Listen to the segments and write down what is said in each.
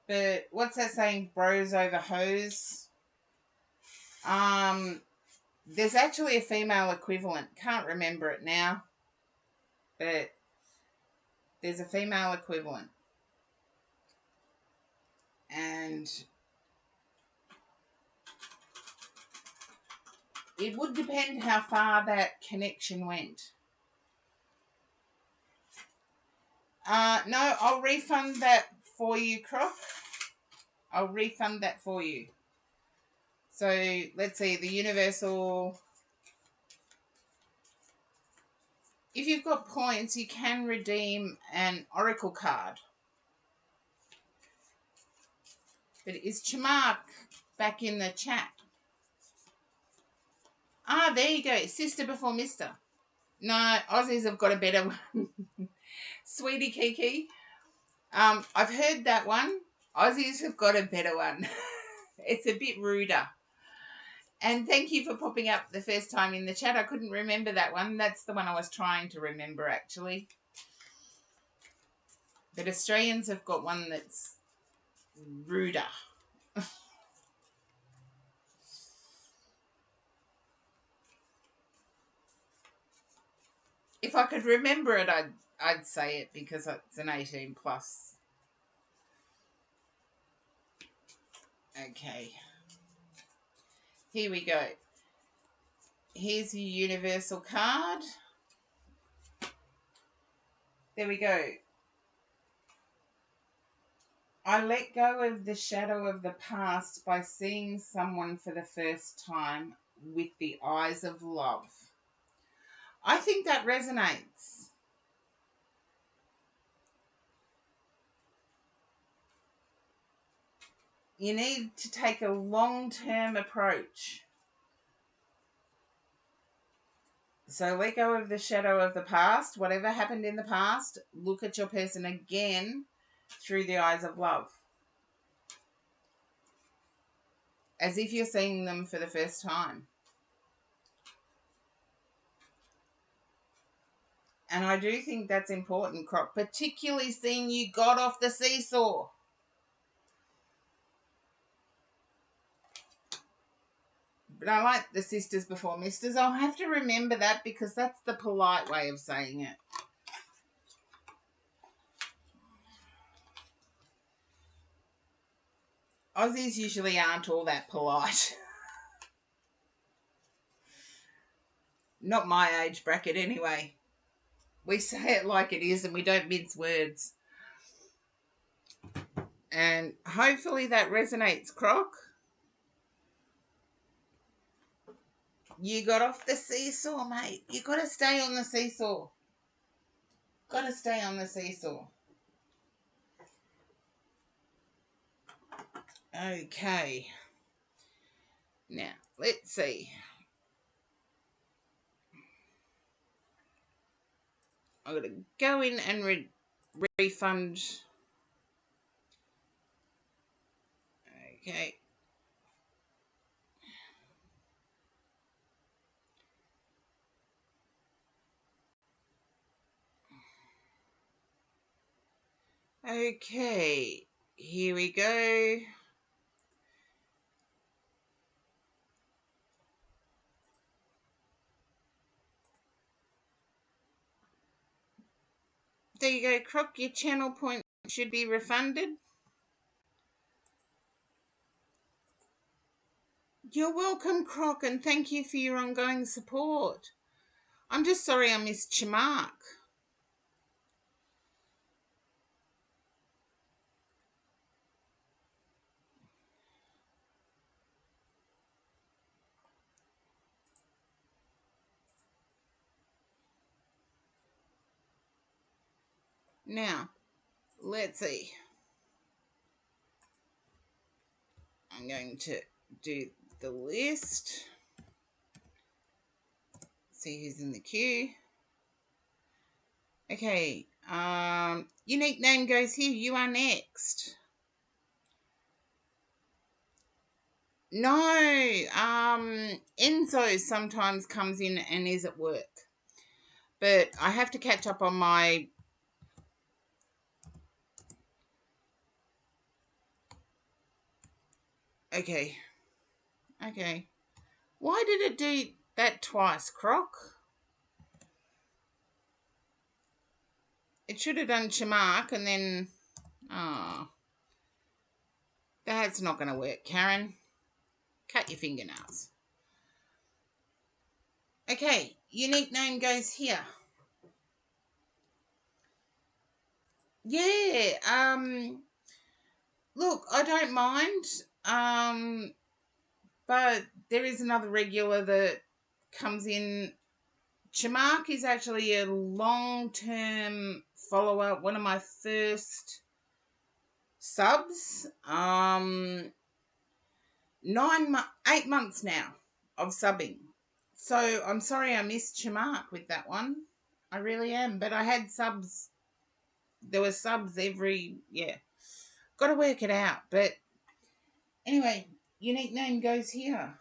But what's that saying? Bros over hoes. There's actually a female equivalent. Can't remember it now, but there's a female equivalent. And it would depend how far that connection went. No, I'll refund that for you, Croc. I'll refund that for you. So let's see, the universal. If you've got points, you can redeem an Oracle card. But is Chamark back in the chat? Ah, there you go. Sister before Mister. No, Aussies have got a better one. Sweetie Kiki. I've heard that one. Aussies have got a better one. It's a bit ruder. And thank you for popping up the first time in the chat. I couldn't remember that one. That's the one I was trying to remember, actually. But Australians have got one that's ruder. If I could remember it, I'd say it because it's an 18 plus. Okay. Here we go. Here's your universal card. There we go. I let go of the shadow of the past by seeing someone for the first time with the eyes of love. I think that resonates. You need to take a long-term approach. So let go of the shadow of the past, whatever happened in the past, look at your person again through the eyes of love. As if you're seeing them for the first time. And I do think that's important, Croc, particularly seeing you got off the seesaw. But I like the sisters before misters. I'll have to remember that because that's the polite way of saying it. Aussies usually aren't all that polite. Not my age bracket anyway. We say it like it is and we don't mince words. And hopefully that resonates, Croc. You got off the seesaw, mate. You got to stay on the seesaw. Got to stay on the seesaw. Okay. Now, let's see. I'm going to go in and refund. Okay. Okay. Here we go. There you go, Croc. Your channel point should be refunded. You're welcome, Croc, and thank you for your ongoing support. I'm just sorry I missed Chamark. Now, let's see. I'm going to do the list. See who's in the queue. Okay. Unique name goes here. You are next. No. Enzo sometimes comes in and is at work. But I have to catch up on my Okay. Okay. Why did it do that twice, Croc? It should have done Chamark and then... Oh, that's not going to work, Karen. Cut your fingernails. Okay, unique name goes here. Yeah, look, I don't mind, but there is another regular that comes in. Chamark is actually a long-term follower, one of my first subs. 8 months now of subbing. So I'm sorry I missed Chamark with that one. I really am. But I had subs. There were subs every, yeah. Got to work it out. But anyway, unique name goes here.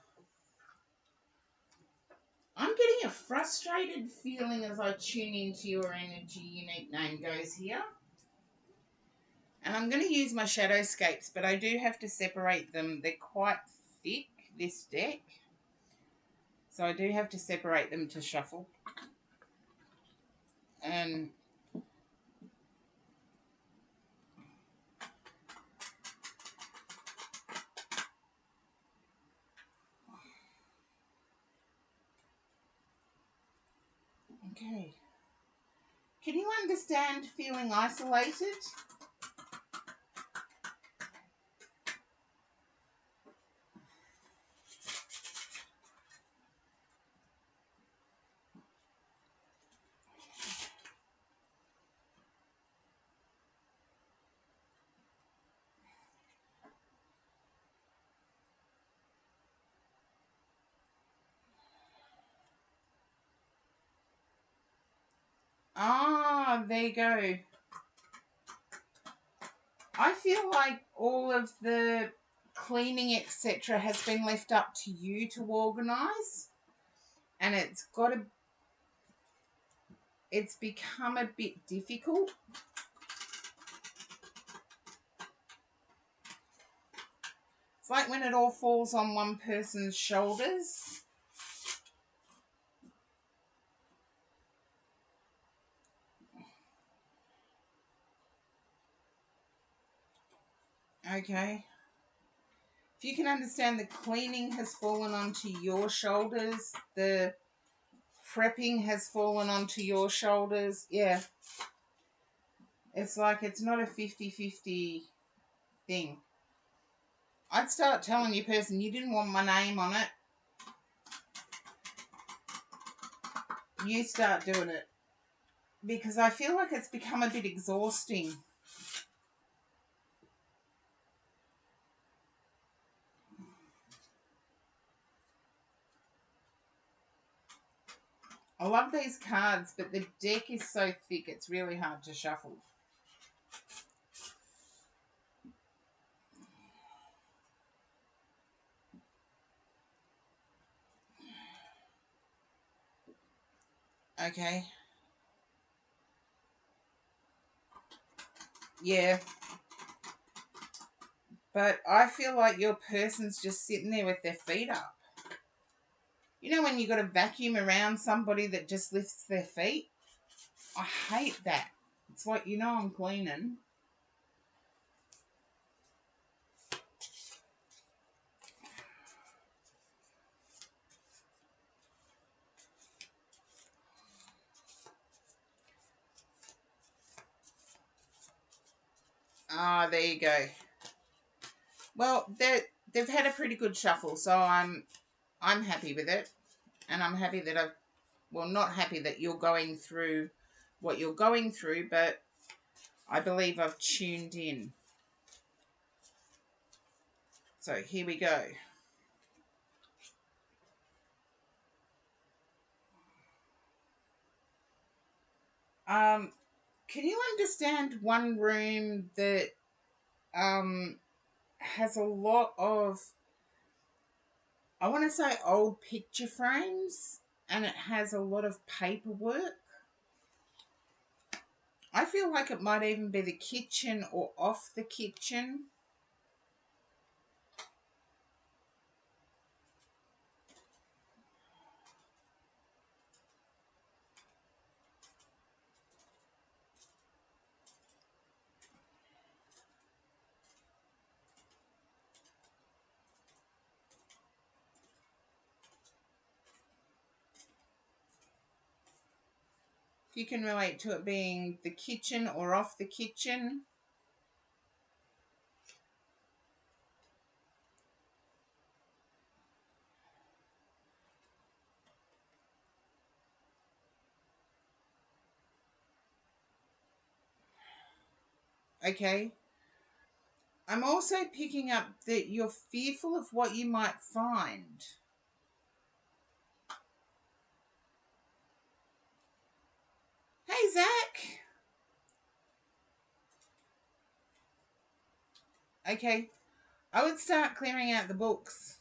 I'm getting a frustrated feeling as I tune into your energy. Unique name goes here. And I'm going to use my Shadowscapes, but I do have to separate them. They're quite thick, this deck. So I do have to separate them to shuffle. And okay. Can you understand feeling isolated? Ah, there you go. I feel like all of the cleaning, etc., has been left up to you to organise. And it's become a bit difficult. It's like when it all falls on one person's shoulders. Okay. If you can understand, the cleaning has fallen onto your shoulders. The prepping has fallen onto your shoulders. Yeah. It's like it's not a 50-50 thing. I'd start telling your person, you didn't want my name on it. You start doing it. Because I feel like it's become a bit exhausting. I love these cards, but the deck is so thick, it's really hard to shuffle. Okay. Yeah. But I feel like your person's just sitting there with their feet up. You know when you got to vacuum around somebody that just lifts their feet? I hate that. It's like, I'm cleaning. Ah, there you go. Well, they've had a pretty good shuffle, so I'm happy with it. And I'm happy that not happy that you're going through what you're going through, but I believe I've tuned in. So here we go. Can you understand one room that has a lot of, I want to say, old picture frames, and it has a lot of paperwork? I feel like it might even be the kitchen or off the kitchen. If you can relate to it being the kitchen or off the kitchen. Okay. I'm also picking up that you're fearful of what you might find. Hey, Zach. Okay. I would start clearing out the books.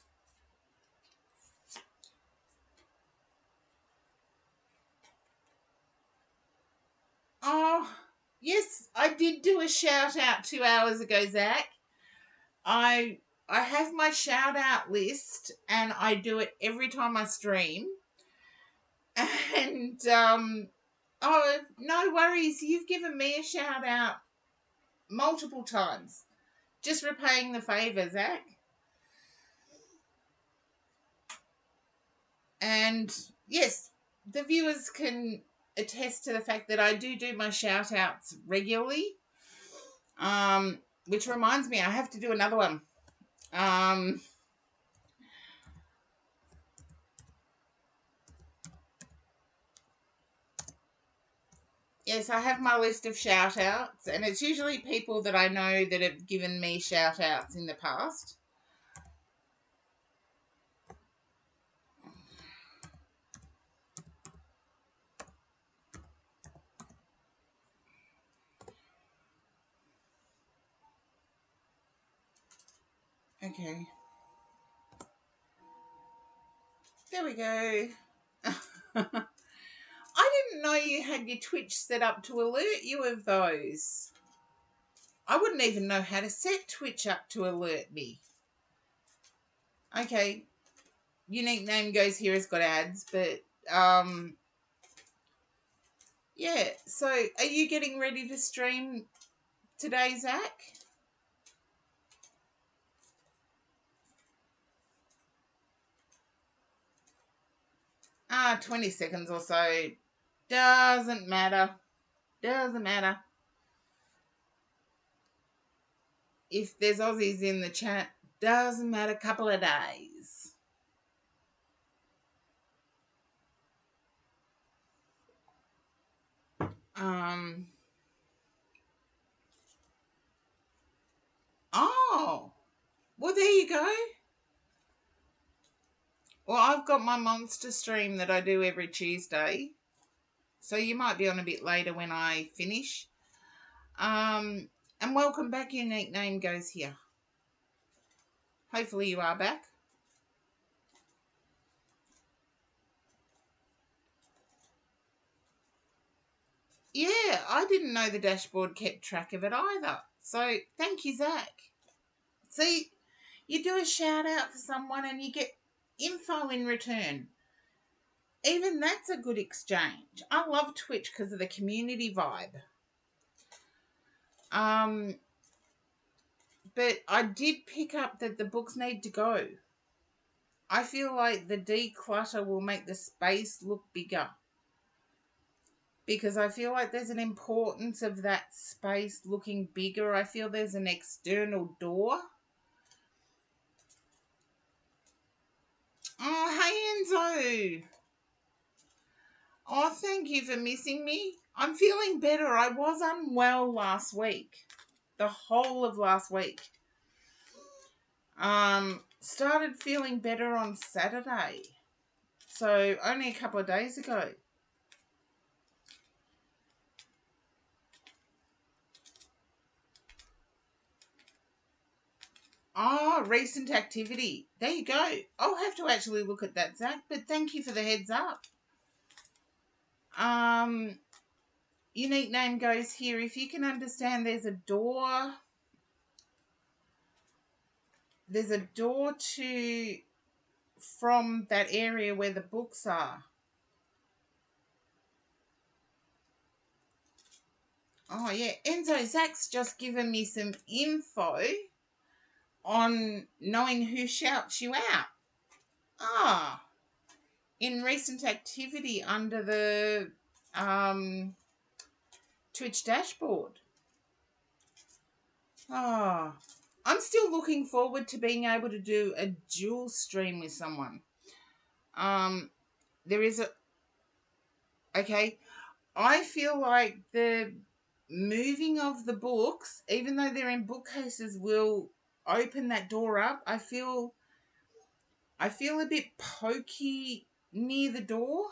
Oh, yes, I did do a shout out 2 hours ago, Zach. I I have my shout out list and I do it every time I stream. And oh, no worries. You've given me a shout out multiple times. Just repaying the favour, Zach. And yes, the viewers can attest to the fact that I do my shout outs regularly. Which reminds me, I have to do another one. Yes, I have my list of shout outs, and it's usually people that I know that have given me shout outs in the past. Okay. There we go. I didn't know you had your Twitch set up to alert you of those. I wouldn't even know how to set Twitch up to alert me. Okay. Unique name goes here has got ads, but yeah. So are you getting ready to stream today, Zach? 20 seconds or so. Doesn't matter. Doesn't matter. If there's Aussies in the chat, doesn't matter. Couple of days. Oh. Well, there you go. Well, I've got my monster stream that I do every Tuesday. So you might be on a bit later when I finish. And welcome back. Unique name goes here. Hopefully you are back. Yeah, I didn't know the dashboard kept track of it either. So thank you, Zach. See, you do a shout out for someone and you get info in return. Even that's a good exchange. I love Twitch because of the community vibe. But I did pick up that the books need to go. I feel like the declutter will make the space look bigger. Because I feel like there's an importance of that space looking bigger. I feel there's an external door. Oh, hey, Enzo. Oh, thank you for missing me. I'm feeling better. I was unwell last week. The whole of last week. Started feeling better on Saturday. So only a couple of days ago. Oh, recent activity. There you go. I'll have to actually look at that, Zach, but thank you for the heads up. Unique name goes here. If you can understand, there's a door. There's a door to from that area where the books are. Oh, yeah. Enzo, Zach's just given me some info on knowing who shouts you out. In recent activity under the Twitch dashboard. Oh, I'm still looking forward to being able to do a dual stream with someone. There is a... Okay, I feel like the moving of the books, even though they're in bookcases, will open that door up. I feel a bit pokey near the door.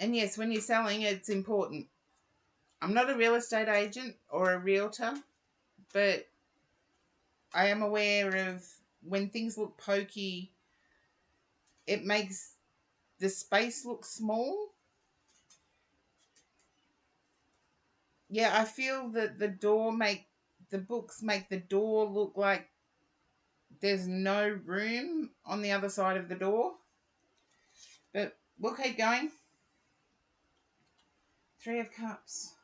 And yes, when you're selling, it's important. I'm not a real estate agent or a realtor, but I am aware of when things look pokey, it makes the space look small. Yeah, I feel that the books make the door look like there's no room on the other side of the door. But we'll keep going. 3 of Cups.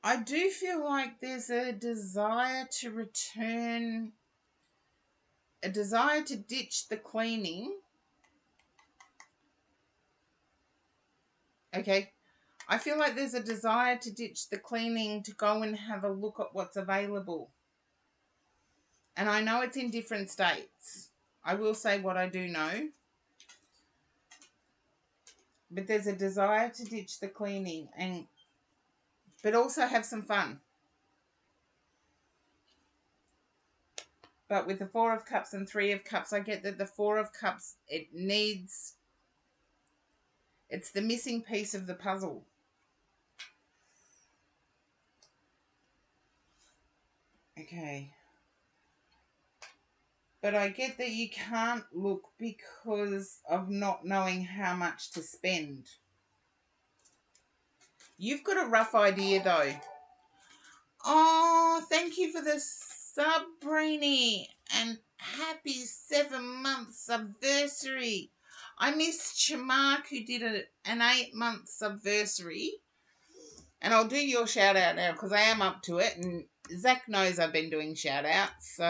I do feel like there's a desire to return, a desire to ditch the cleaning. Okay. I feel like there's a desire to ditch the cleaning to go and have a look at what's available. And I know it's in different states. I will say what I do know. But there's a desire to ditch the cleaning but also have some fun. But with the 4 of Cups and 3 of Cups, I get that the 4 of Cups, it's the missing piece of the puzzle. Okay. But I get that you can't look because of not knowing how much to spend. You've got a rough idea, though. Oh, thank you for the sub, Brainy. And happy 7 months anniversary. I missed Shamark, who did an 8 month anniversary. And I'll do your shout out now because I am up to it. And Zach knows I've been doing shout outs. So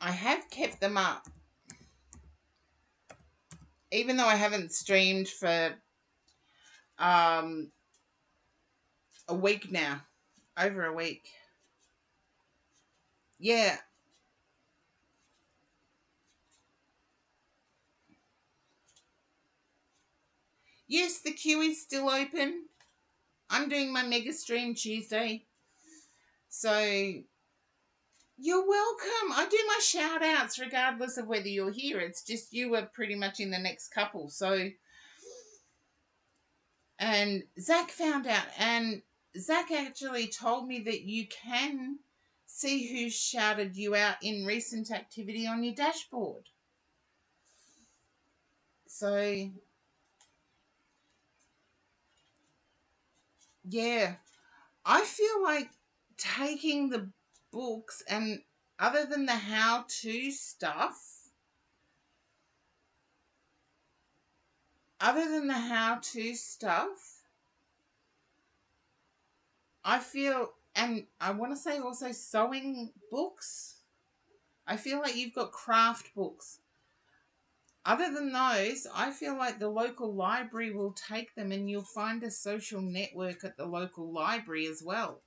I have kept them up. Even though I haven't streamed for a week now. Over a week. Yeah. Yes, the queue is still open. I'm doing my mega stream Tuesday. So you're welcome. I do my shout outs regardless of whether you're here. It's just you were pretty much in the next couple. So, and Zach found out, and Zach actually told me that you can see who shouted you out in recent activity on your dashboard. So, yeah, I feel like taking the books and other than the how-to stuff, I feel, and I want to say also sewing books. I feel like you've got craft books. Other than those, I feel like the local library will take them and you'll find a social network at the local library as well.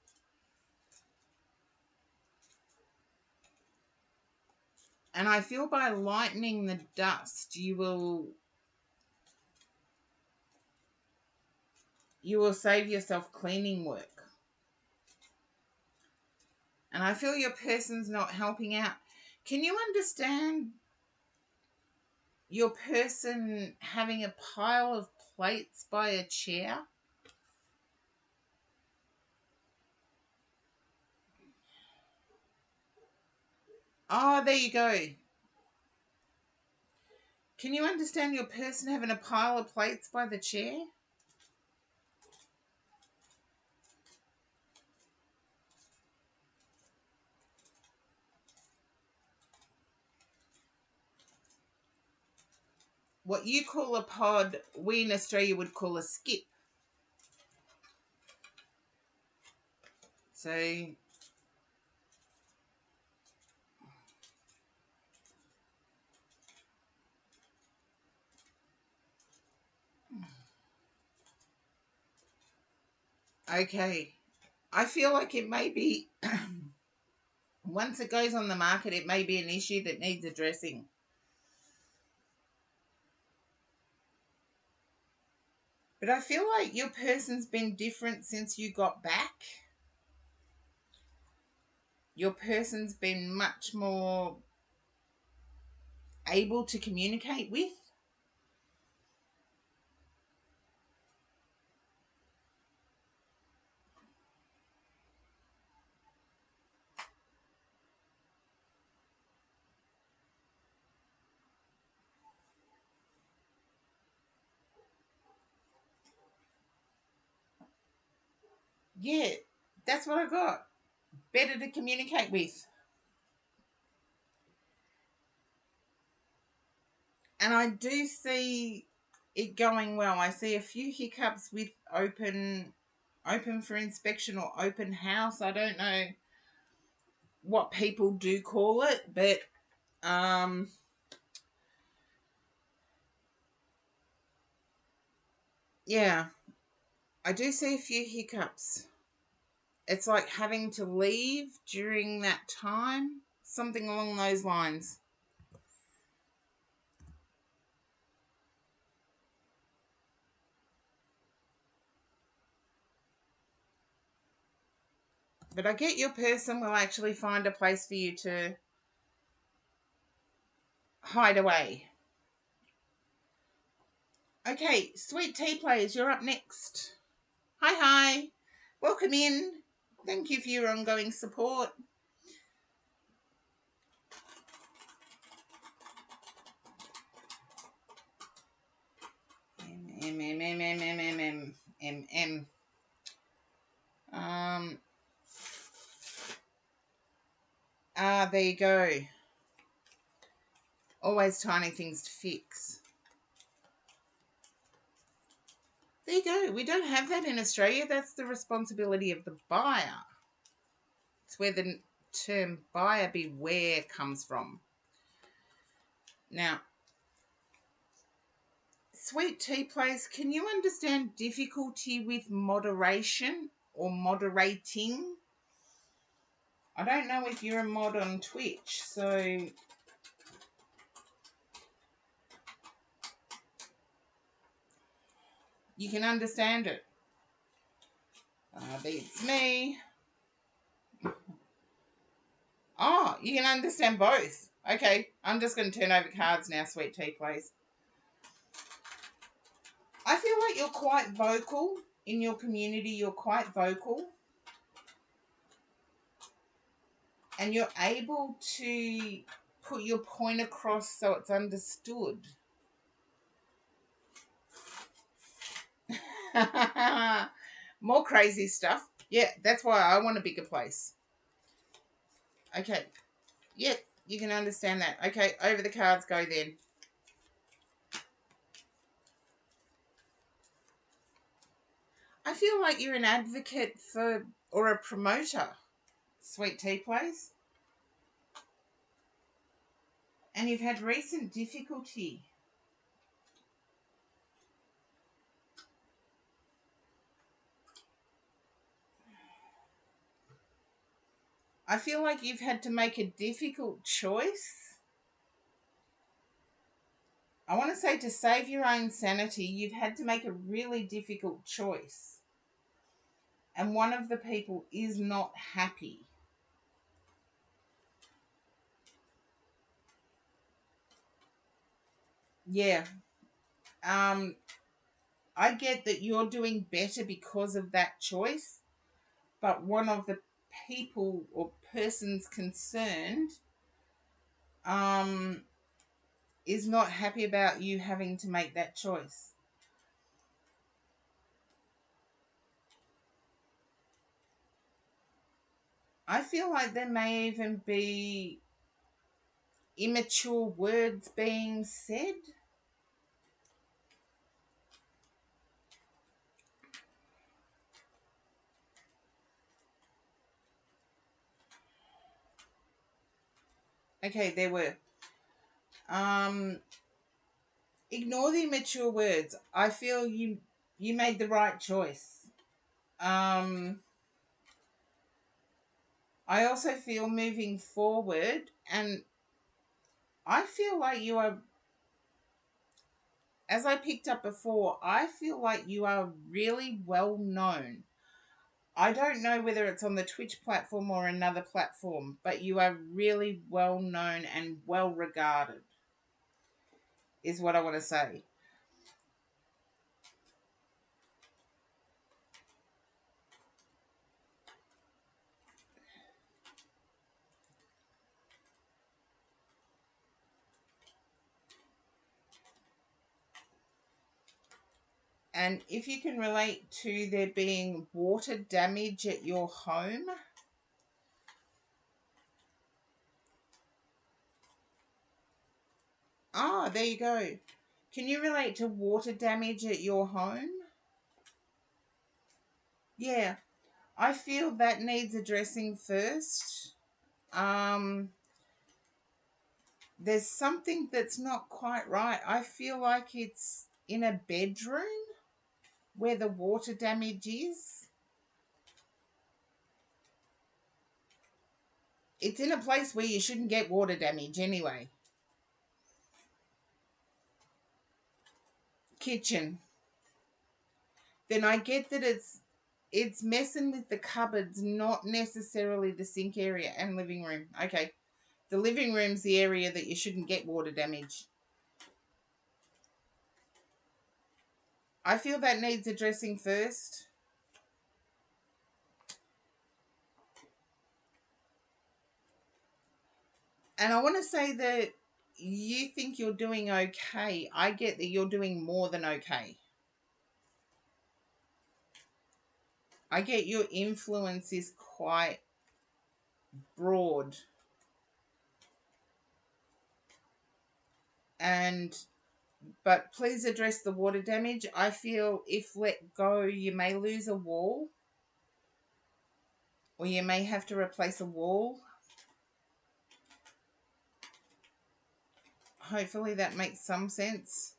And I feel by lightening the dust, you will save yourself cleaning work. And I feel your person's not helping out. Can you understand your person having a pile of plates by a chair? Oh, there you go. Can you understand your person having a pile of plates by the chair? What you call a pod, we in Australia would call a skip. So, okay. I feel like it may be, once it goes on the market, it may be an issue that needs addressing. But I feel like your person's been different since you got back. Your person's been much more able to communicate with. Yeah, that's what I got. Better to communicate with. And I do see it going well. I see a few hiccups with open for inspection or open house. I don't know what people do call it, but yeah, I do see a few hiccups. It's like having to leave during that time, something along those lines. But I get your person will actually find a place for you to hide away. Okay, Sweet Tea Players, you're up next. Hi. Welcome in. Thank you for your ongoing support. M. There you go. Always tiny things to fix. There you go. We don't have that in Australia. That's the responsibility of the buyer. It's where the term buyer beware comes from. Now, Sweet Tea Place, can you understand difficulty with moderation or moderating? I don't know if you're a mod on Twitch, so you can understand it. Beats me. Oh, you can understand both. Okay, I'm just going to turn over cards now, Sweet Tea Place. I feel like you're quite vocal in your community. You're quite vocal. And you're able to put your point across so it's understood. More crazy stuff. Yeah, that's why I want a bigger place. Okay. Yeah, you can understand that. Okay, over the cards go then. I feel like you're an advocate for, or a promoter, Sweet Tea Place. And you've had recent difficulty. I feel like you've had to make a difficult choice. I want to say, to save your own sanity, you've had to make a really difficult choice. And one of the people is not happy. Yeah. I get that you're doing better because of that choice, but one of the people or persons concerned is not happy about you having to make that choice. I feel like there may even be immature words being said. Okay, there were. Ignore the immature words. I feel you made the right choice. I also feel moving forward, and I feel like you are, as I picked up before, I feel like you are really well known. I don't know whether it's on the Twitch platform or another platform, but you are really well known and well regarded, is what I want to say. And if you can relate to there being water damage at your home, there you go. Can you relate to water damage at your home? Yeah, I feel that needs addressing first. There's something that's not quite right. I feel like it's in a bedroom where the water damage is. It's in a place where you shouldn't get water damage anyway. Kitchen. Then I get that it's messing with the cupboards, not necessarily the sink area and living room. Okay. The living room's the area that you shouldn't get water damage. I feel that needs addressing first. And I want to say that you think you're doing okay. I get that you're doing more than okay. I get your influence is quite broad. But please address the water damage. I feel if let go, you may lose a wall, or you may have to replace a wall. Hopefully that makes some sense.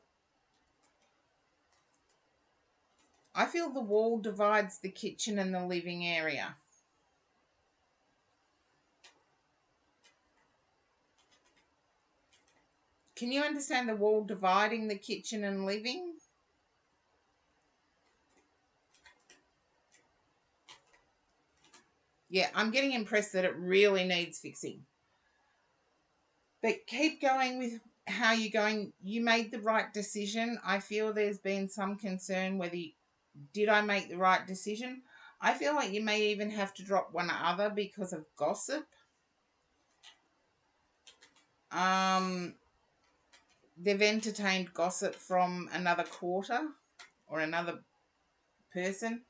I feel the wall divides the kitchen and the living area. Can you understand the wall dividing the kitchen and living? Yeah, I'm getting impressed that it really needs fixing. But keep going with how you're going. You made the right decision. I feel there's been some concern whether did I make the right decision. I feel like you may even have to drop one other because of gossip. They've entertained gossip from another quarter or another person.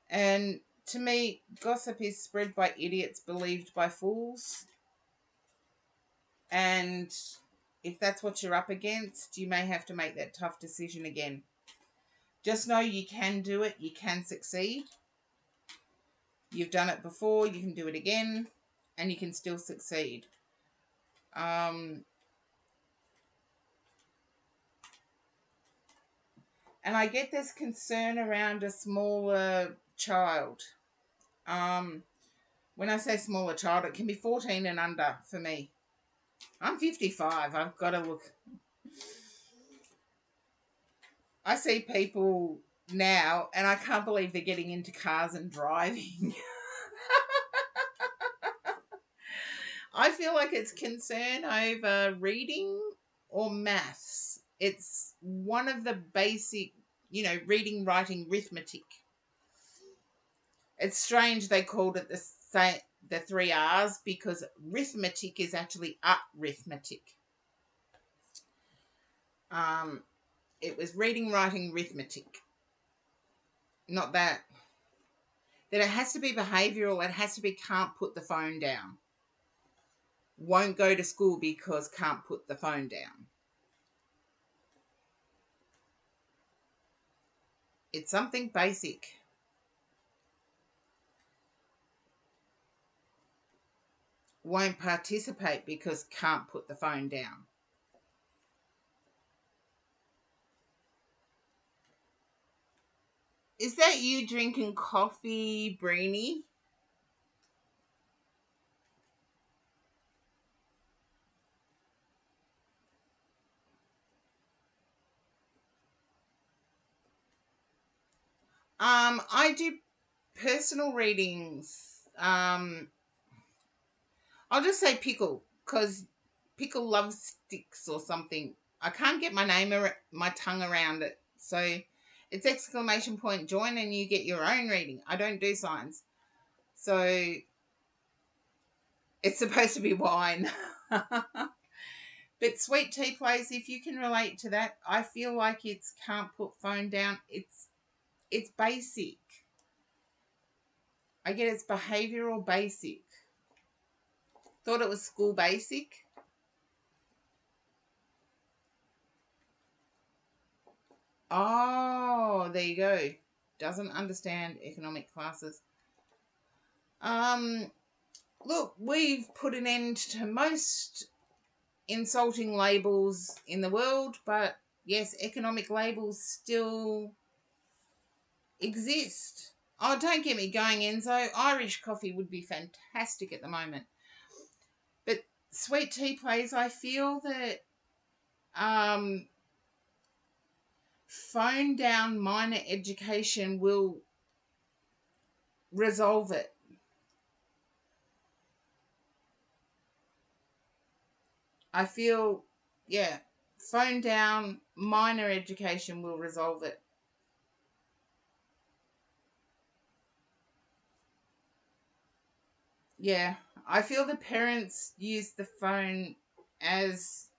And to me, gossip is spread by idiots, believed by fools. And if that's what you're up against, you may have to make that tough decision again. Just know you can do it. You can succeed. You've done it before. You can do it again. And you can still succeed. And I get this concern around a smaller child. When I say smaller child, it can be 14 and under for me. I'm 55. I've got to look. I see people now, and I can't believe they're getting into cars and driving. I feel like it's concern over reading or maths. It's one of the basic, reading, writing, arithmetic. It's strange they called it the three R's because arithmetic is actually arithmetic. It was reading, writing, arithmetic. Not that. That it has to be behavioural. It has to be can't put the phone down. Won't go to school because can't put the phone down. It's something basic. won't participate because can't put the phone down. Is that you drinking coffee, Breenie? I do personal readings. I'll just say Pickle because Pickle loves sticks or something. I can't get my tongue around it. So it's exclamation point join and you get your own reading. I don't do signs. So it's supposed to be wine. But Sweet Tea Place, if you can relate to that, I feel like it's can't put phone down. It's basic. I get it's behavioral basic. Thought it was school basic. Oh, there you go. Doesn't understand economic classes. Um, Look, we've put an end to most insulting labels in the world, but yes, economic labels still exist. Oh, don't get me going, Enzo. Irish coffee would be fantastic at the moment. But Sweet Tea Place, I feel that um, phone down minor education will resolve it. I feel, yeah, phone down minor education will resolve it. Yeah, I feel the parents use the phone as,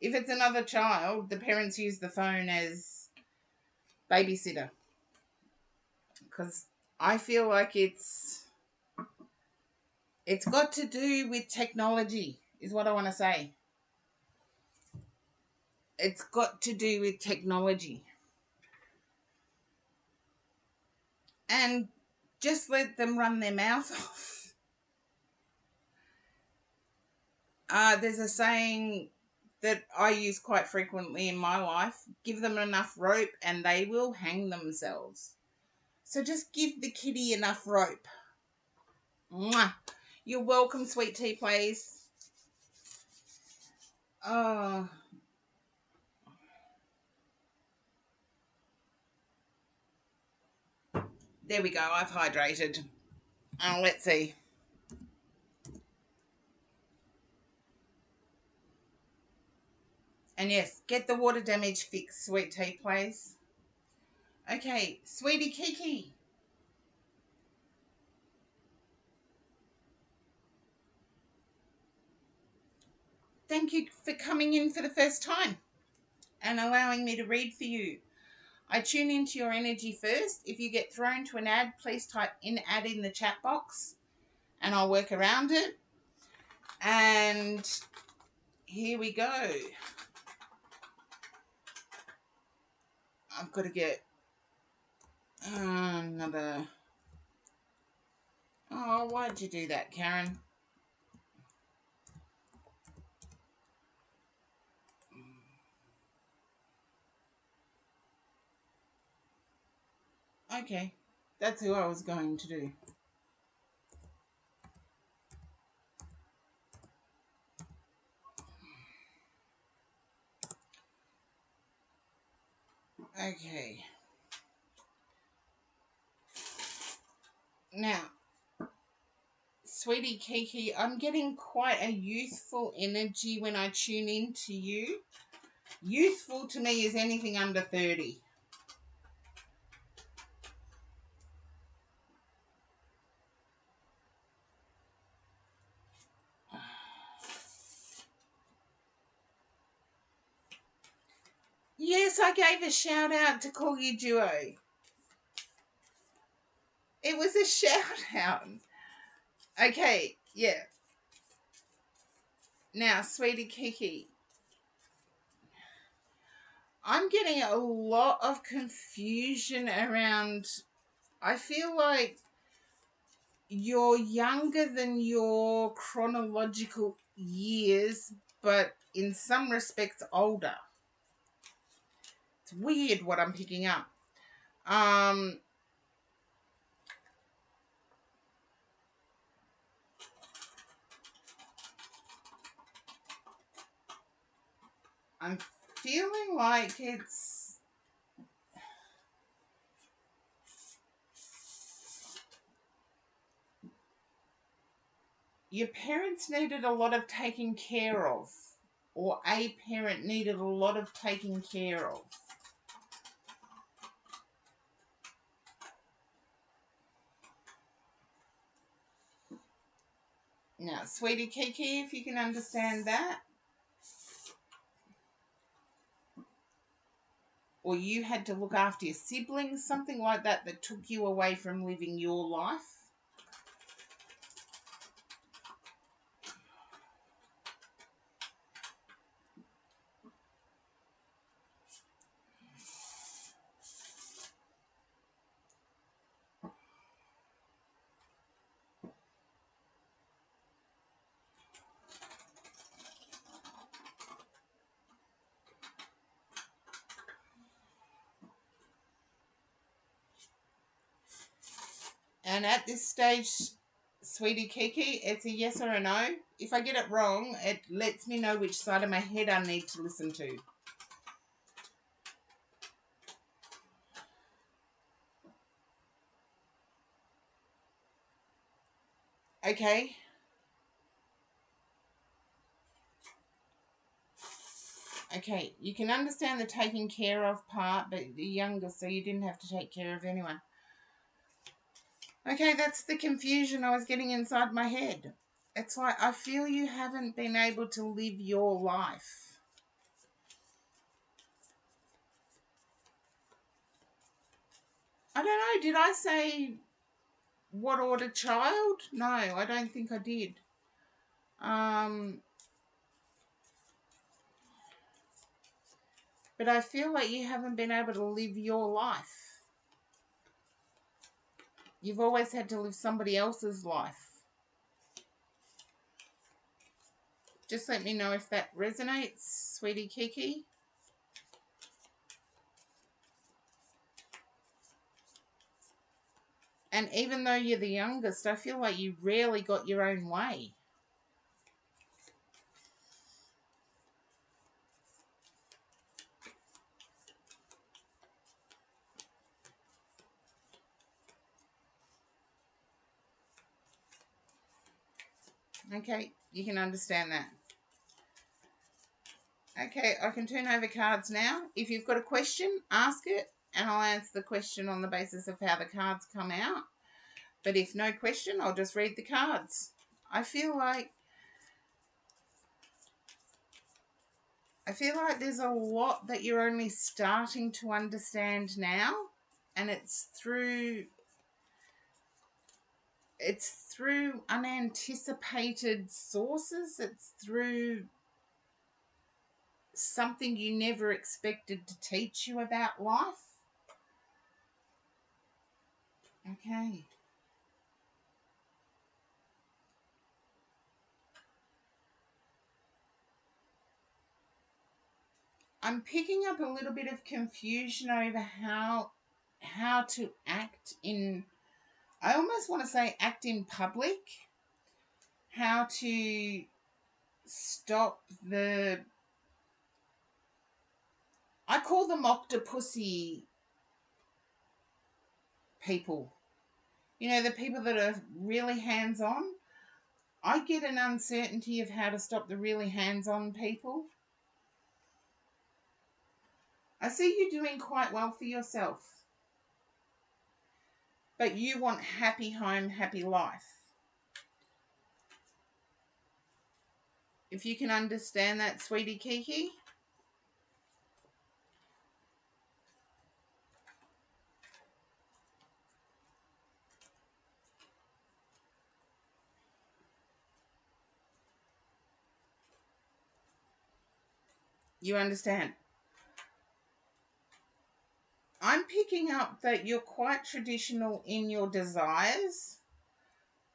if it's another child, the parents use the phone as babysitter. Because I feel like it's got to do with technology, is what I want to say. It's got to do with technology. And just let them run their mouth off. There's a saying that I use quite frequently in my life: give them enough rope and they will hang themselves. So just give the kitty enough rope. Mwah. You're welcome, Sweet Tea Place. Oh, there we go. I've hydrated. Let's see. And yes, get the water damage fixed, Sweet Tea Place. Okay, Sweetie Kiki. Thank you for coming in for the first time and allowing me to read for you. I tune into your energy first. If you get thrown to an ad, please type in ad in the chat box and I'll work around it. And here we go. I've got to get another. Oh, why'd you do that, Karen? Okay, that's who I was going to do. Okay. Now, Sweetie Kiki, I'm getting quite a youthful energy when I tune in to you. Youthful to me is anything under 30. Yes, I gave a shout out to Corgi Duo. It was a shout out. Okay, yeah. Now, Sweetie Kiki, I'm getting a lot of confusion around. I feel like you're younger than your chronological years, but in some respects older. It's weird what I'm picking up. I'm feeling like it's your parents needed a lot of taking care of, or a parent needed a lot of taking care of. Now, sweetie Kiki, if you can understand that, or you had to look after your siblings, something like that, that took you away from living your life. And at this stage, sweetie Kiki, it's a yes or a no. If I get it wrong, it lets me know which side of my head I need to listen to. Okay. Okay, you can understand the taking care of part, but you're younger, so you didn't have to take care of anyone. Okay, that's the confusion I was getting inside my head. It's like I feel you haven't been able to live your life. I don't know, did I say what order child? No, I don't think I did. But I feel like you haven't been able to live your life. You've always had to live somebody else's life. Just let me know if that resonates, sweetie Kiki. And even though you're the youngest, I feel like you rarely got your own way. Okay, you can understand that. Okay, I can turn over cards now. If you've got a question, ask it, and I'll answer the question on the basis of how the cards come out. But if no question, I'll just read the cards. I feel like there's a lot that you're only starting to understand now, and it's through unanticipated sources. It's through something you never expected to teach you about life. Okay. I'm picking up a little bit of confusion over how to act in, I almost want to say act in public, how to stop the, I call them octopussy people. You know, the people that are really hands-on. I get an uncertainty of how to stop the really hands-on people. I see you doing quite well for yourself. But you want happy home, happy life. If you can understand that, sweetie Kiki. You understand. I'm picking up that you're quite traditional in your desires,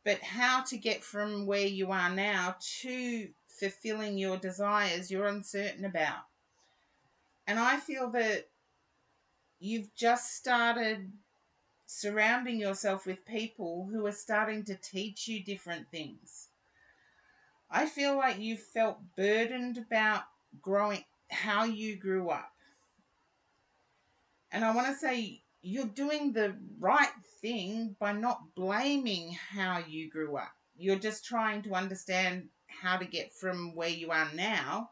But how to get from where you are now to fulfilling your desires, you're uncertain about. And I feel that you've just started surrounding yourself with people who are starting to teach you different things. I feel like you felt burdened about growing, how you grew up. And I want to say you're doing the right thing by not blaming how you grew up. You're just trying to understand how to get from where you are now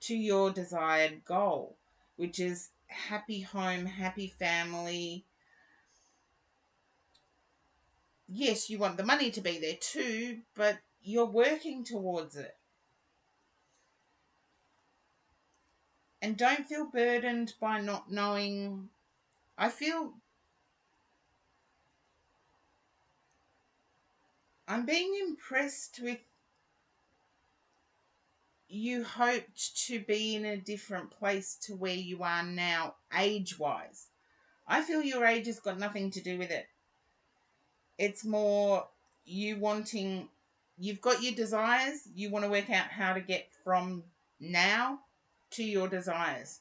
to your desired goal, which is happy home, happy family. Yes, you want the money to be there too, but you're working towards it. And don't feel burdened by not knowing. I feel I'm being impressed with you hoped to be in a different place to where you are now, age-wise. I feel your age has got nothing to do with it. It's more you wanting, you've got your desires, you want to work out how to get from now to your desires.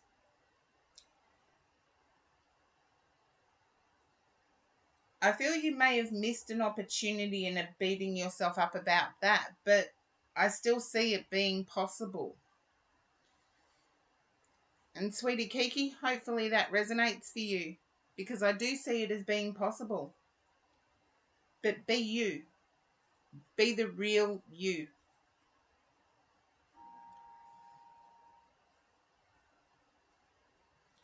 I feel you may have missed an opportunity and are beating yourself up about that, but I still see it being possible. And Sweetie Kiki, hopefully that resonates for you, because I do see it as being possible. But be you. Be the real you.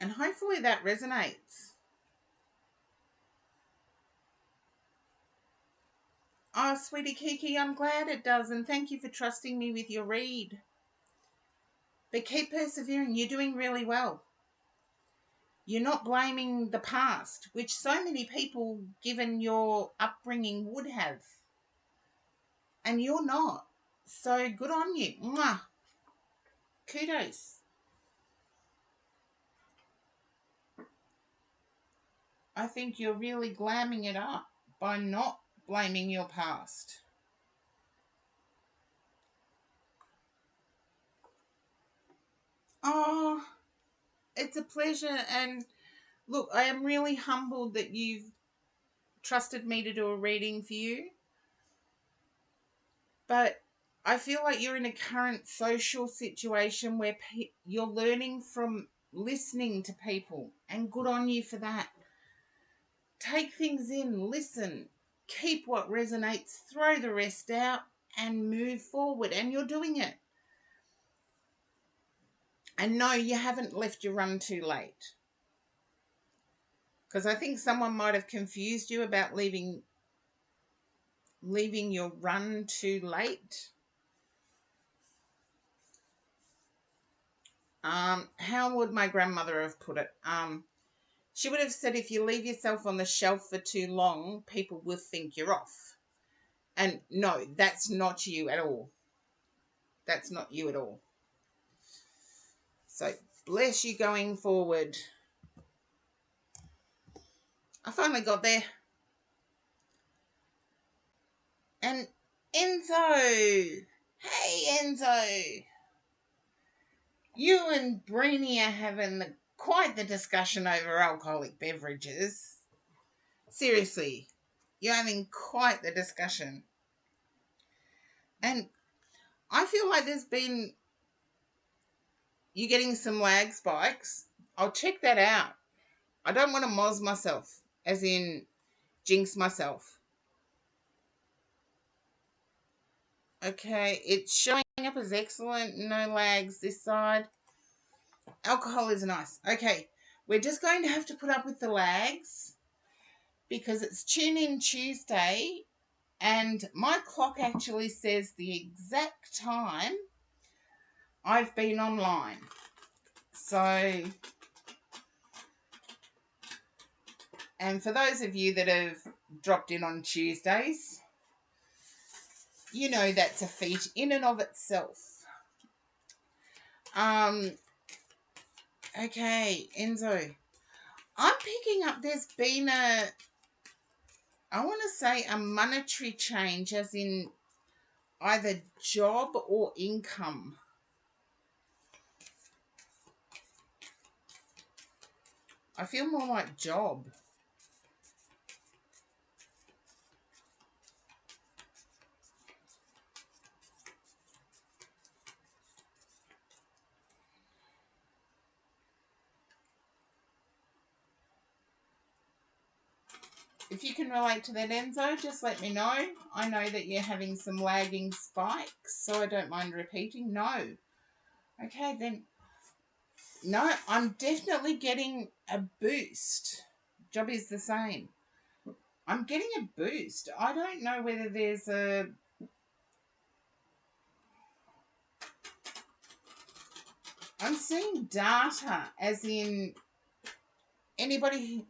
And hopefully that resonates. Oh, Sweetie Kiki, I'm glad it does, and thank you for trusting me with your read. But keep persevering. You're doing really well. You're not blaming the past, which so many people, given your upbringing, would have. And you're not. So good on you. Mwah. Kudos. I think you're really glamming it up by not blaming your past. Oh, it's a pleasure. And look, I am really humbled that you've trusted me to do a reading for you. But I feel like you're in a current social situation where you're learning from listening to people, and good on you for that. Take things in, listen, keep what resonates, throw the rest out, and move forward. And you're doing it. And no, you haven't left your run too late. Because I think someone might have confused you about leaving your run too late. How would my grandmother have put it? She would have said, if you leave yourself on the shelf for too long, people will think you're off. And no, that's not you at all. That's not you at all. So bless you going forward. I finally got there. And Enzo. Hey, Enzo. You and Breenie are having quite the discussion over alcoholic beverages. Seriously, you're having quite the discussion. And I feel like you're getting some lag spikes. I'll check that out. I don't want to moz myself, as in jinx myself. Okay, it's showing up as excellent, no lags this side. Alcohol is nice. Okay, we're just going to have to put up with the lags because it's Tune In Tuesday and my clock actually says the exact time I've been online. So, and for those of you that have dropped in on Tuesdays, you know that's a feat in and of itself. Okay, Enzo. I'm picking up there's been I want to say a monetary change, as in either job or income. I feel more like job. If you can relate to that, Enzo, just let me know. I know that you're having some lagging spikes, so I don't mind repeating. No. Okay, then. No, I'm definitely getting a boost. Job is the same. I'm getting a boost. I don't know whether there's a... I'm seeing data, as in anybody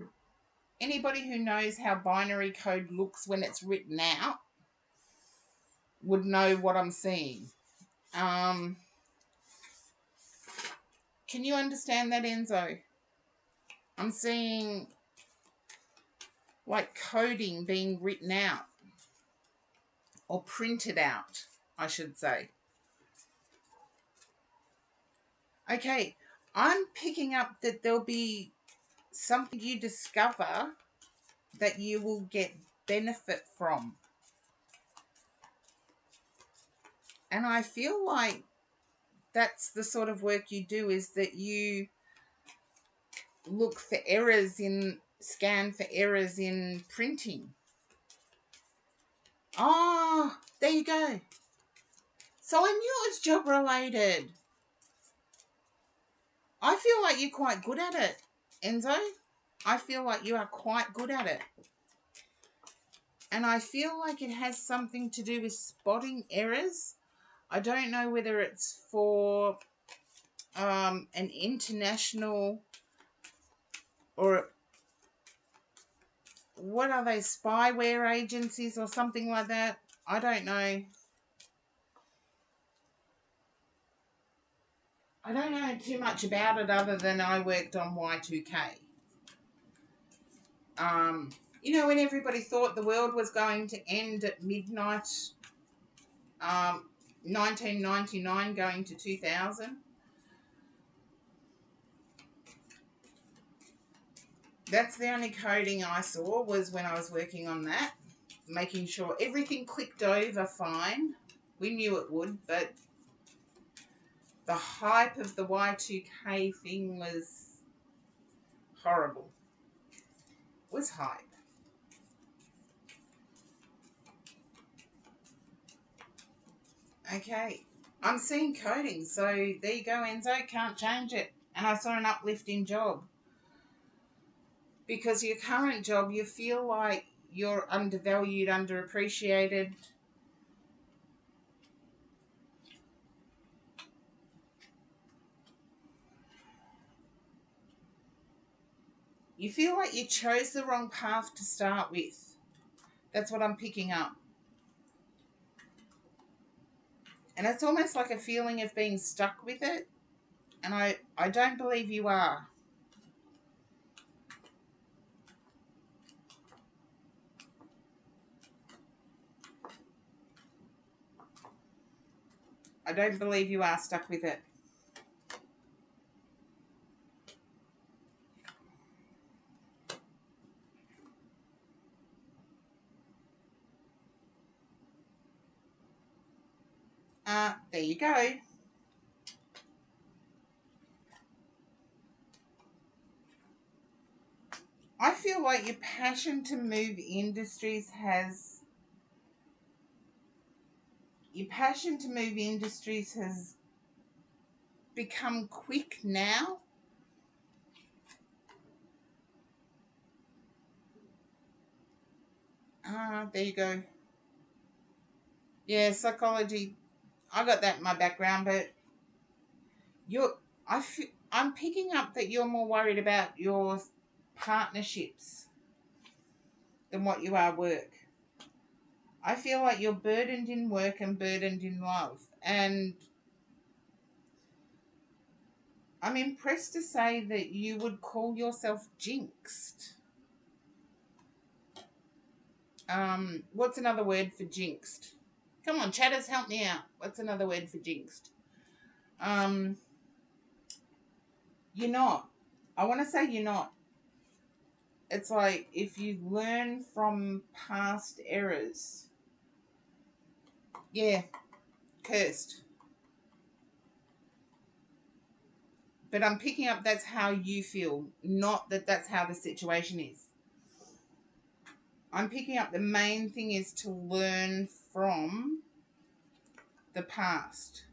who knows how binary code looks when it's written out would know what I'm seeing. Can you understand that, Enzo? I'm seeing like coding being written out or printed out, I should say. Okay, I'm picking up that there'll be something you discover that you will get benefit from. And I feel like that's the sort of work you do, is that you look for errors in, scan for errors in printing. Oh, there you go. So I knew it was job related. I feel like you're quite good at it, Enzo. I feel like you are quite good at it. And I feel like it has something to do with spotting errors. I don't know whether it's for an international, or what are they, spyware agencies or something like that. I don't know. I don't know too much about it other than I worked on Y2K. You know, when everybody thought the world was going to end at midnight, 1999 going to 2000. That's the only coding I saw, was when I was working on that, making sure everything clicked over fine. We knew it would, but the hype of the Y2K thing was horrible. It was hype. Okay, I'm seeing coding, so there you go, Enzo. Can't change it. And I saw an uplift in job. Because your current job, you feel like you're undervalued, underappreciated. You feel like you chose the wrong path to start with. That's what I'm picking up. And it's almost like a feeling of being stuck with it. And I don't believe you are. I don't believe you are stuck with it. There you go. I feel like your passion to move industries has... Your passion to move industries has become quick now. There you go. Yeah, psychology. I got that in my background, but I'm picking up that you're more worried about your partnerships than what you are work. I feel like you're burdened in work and burdened in love. And I'm impressed to say that you would call yourself jinxed. What's another word for jinxed? Come on, chatters, help me out. What's another word for jinxed? Um, you're not. I want to say you're not. It's like if you learn from past errors. Yeah, cursed. But I'm picking up that's how you feel, not that that's how the situation is. I'm picking up the main thing is to learn from the past.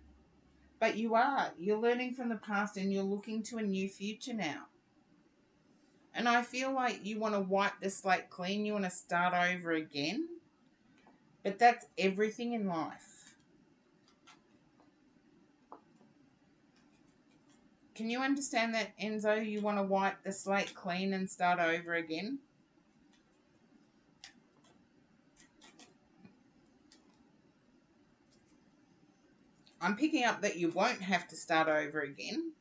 But you're learning from the past and you're looking to a new future now. And I feel like you want to wipe the slate clean, you want to start over again. But that's everything in life. Can you understand that, Enzo? You want to wipe the slate clean and start over again? I'm picking up that you won't have to start over again.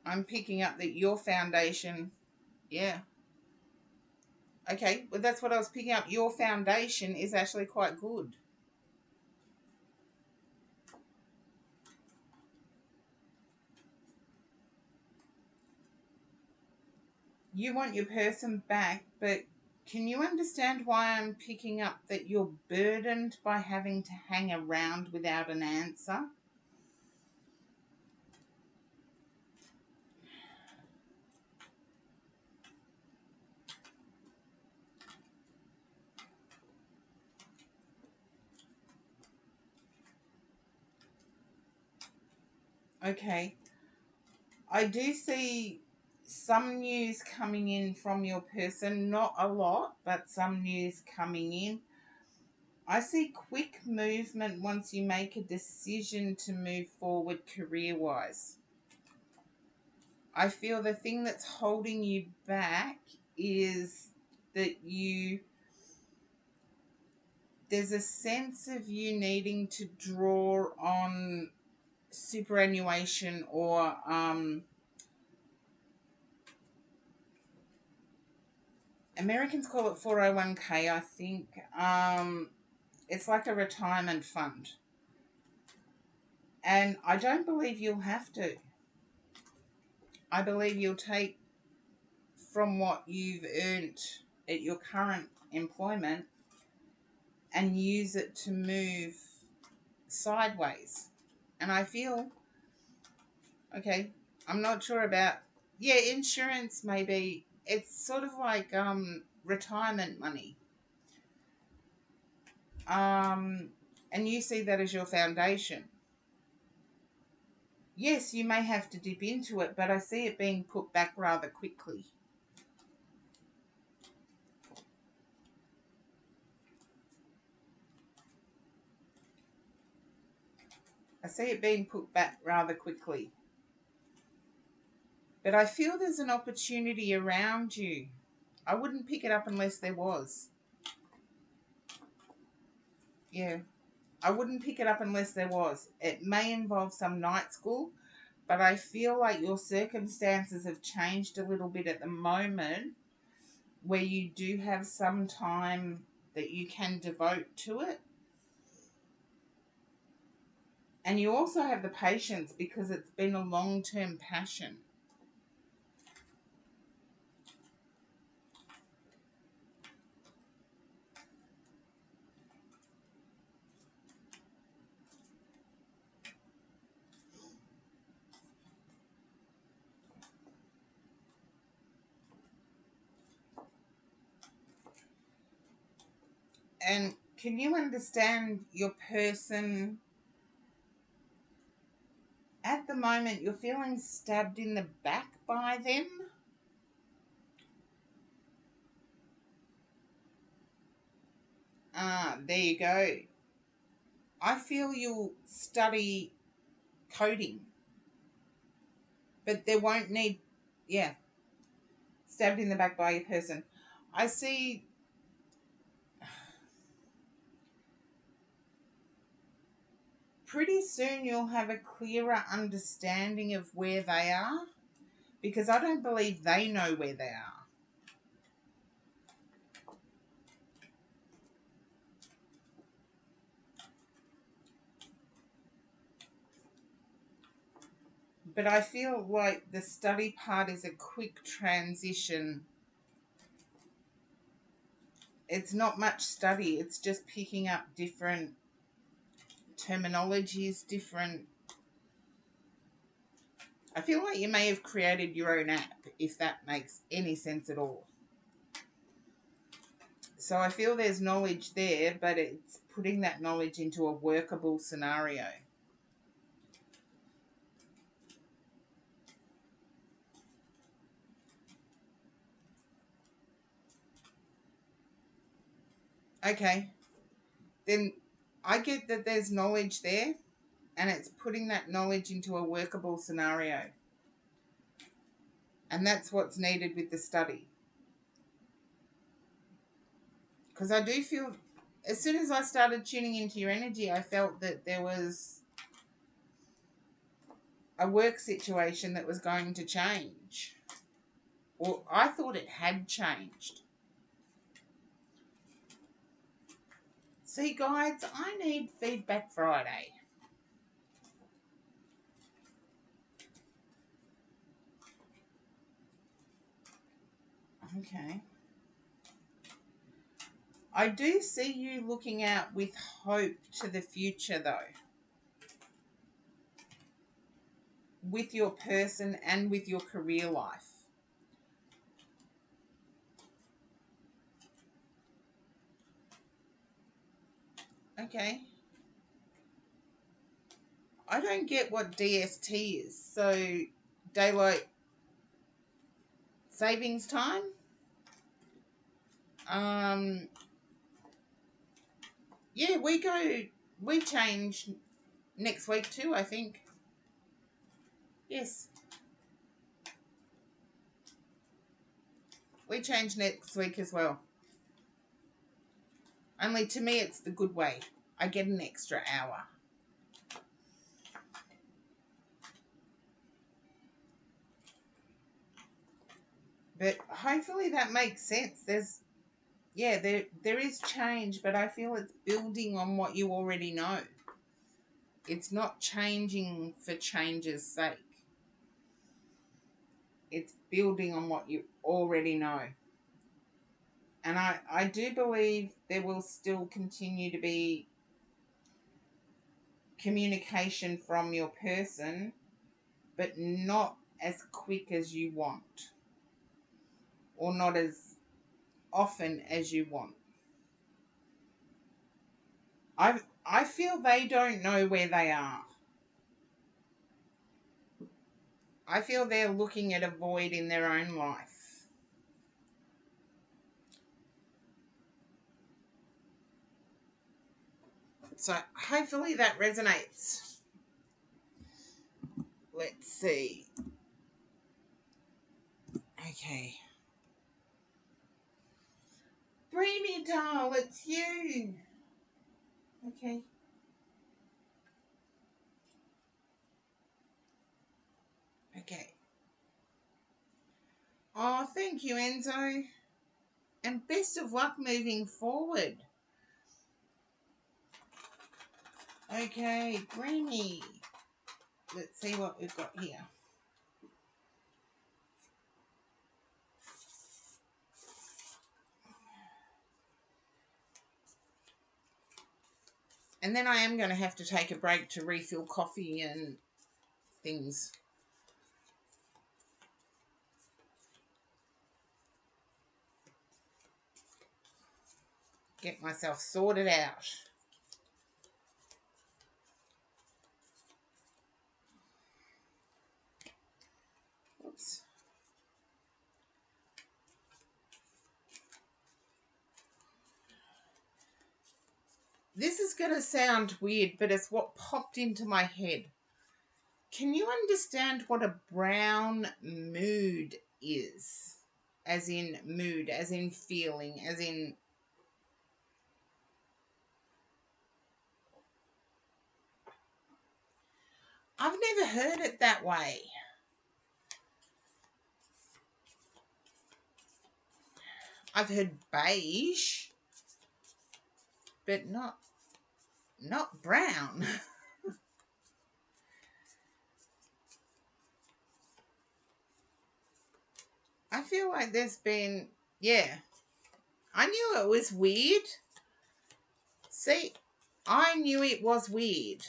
I'm picking up that your foundation, yeah. Okay, well, that's what I was picking up. Your foundation is actually quite good. You want your person back, but can you understand why I'm picking up that you're burdened by having to hang around without an answer? Okay. I do see some news coming in from your person, not a lot, but some news coming in. I see quick movement once you make a decision to move forward career-wise. I feel the thing that's holding you back is that there's a sense of you needing to draw on superannuation or Americans call it 401k, I think. It's like a retirement fund. And I don't believe you'll have to. I believe you'll take from what you've earned at your current employment and use it to move sideways. And I feel, okay, I'm not sure about, yeah, insurance maybe. It's sort of like retirement money. And you see that as your foundation. Yes, you may have to dip into it, but I see it being put back rather quickly. I see it being put back rather quickly. But I feel there's an opportunity around you. I wouldn't pick it up unless there was. Yeah. I wouldn't pick it up unless there was. It may involve some night school, but I feel like your circumstances have changed a little bit at the moment where you do have some time that you can devote to it. And you also have the patience because it's been a long-term passion. And can you understand your person at the moment? You're feeling stabbed in the back by them. There you go. I feel you'll study coding, but there won't need, yeah, stabbed in the back by a person. I see pretty soon you'll have a clearer understanding of where they are, because I don't believe they know where they are. But I feel like the study part is a quick transition. It's not much study. It's just picking up different terminologies, different... I feel like you may have created your own app, if that makes any sense at all. So I feel there's knowledge there, but it's putting that knowledge into a workable scenario. Okay, then I get that there's knowledge there, and it's putting that knowledge into a workable scenario. And that's what's needed with the study. Because I do feel, as soon as I started tuning into your energy, I felt that there was a work situation that was going to change. Or I thought it had changed. See, guides, I need Feedback Friday. Okay. I do see you looking out with hope to the future, though. With your person and with your career life. Okay. I don't get what DST is. So, daylight savings time? Yeah, we change next week too, I think. Yes. We change next week as well. Only to me it's the good way. I get an extra hour. But hopefully that makes sense. There is change, but I feel it's building on what you already know. It's not changing for change's sake. It's building on what you already know. And I do believe there will still continue to be communication from your person, but not as quick as you want. Or not as often as you want. I feel they don't know where they are. I feel they're looking at a void in their own life. So hopefully that resonates. Let's see. Okay. Breamy doll, it's you. Okay. Okay. Oh, thank you, Enzo. And best of luck moving forward. Okay, Breamy. Let's see what we've got here. And then I am going to have to take a break to refill coffee and things. Get myself sorted out. Oops. This is going to sound weird, but it's what popped into my head. Can you understand what a brown mood is? As in mood, as in feeling, as in... I've never heard it that way. I've heard beige, but not brown. I feel like there's been, yeah. I knew it was weird. See, I knew it was weird.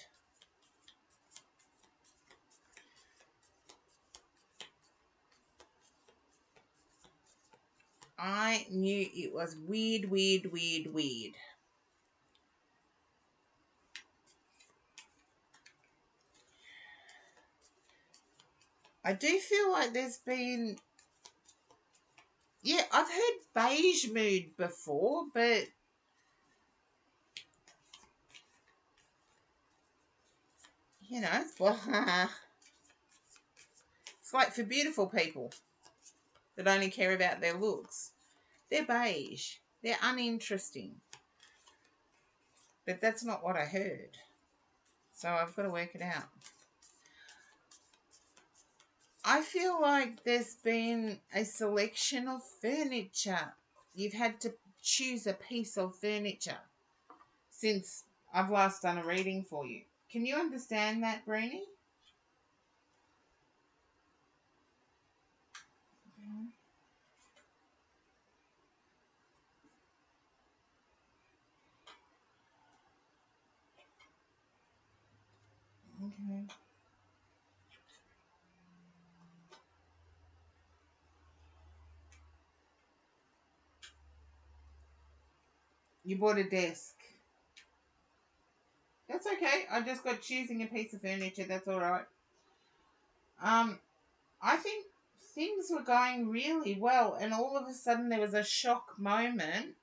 I knew it was weird, weird, weird, weird. I do feel like there's been, yeah, I've heard beige mood before, but you know, it's like for beautiful people that only care about their looks. They're beige. They're uninteresting. But that's not what I heard. So I've got to work it out. I feel like there's been a selection of furniture. You've had to choose a piece of furniture since I've last done a reading for you. Can you understand that, Bruni? Okay. You bought a desk. That's okay. I just got choosing a piece of furniture. That's all right. I think things were going really well, and all of a sudden there was a shock moment,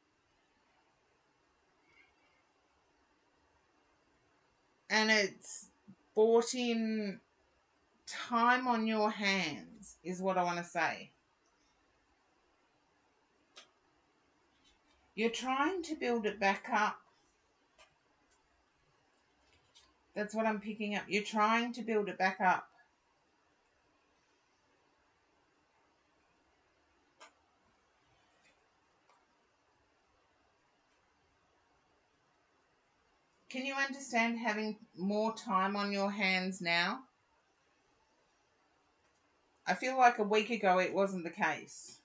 and it's brought in time on your hands, is what I want to say. You're trying to build it back up. That's what I'm picking up. You're trying to build it back up. Can you understand having more time on your hands now? I feel like a week ago it wasn't the case.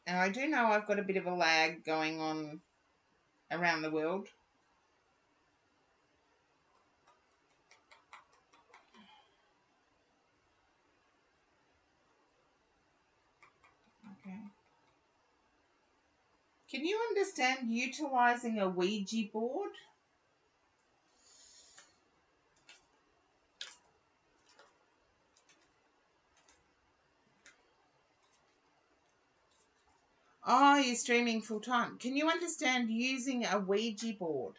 And I do know I've got a bit of a lag going on around the world. Okay. Can you understand utilizing a Ouija board? Oh, you're streaming full time. Can you understand using a Ouija board?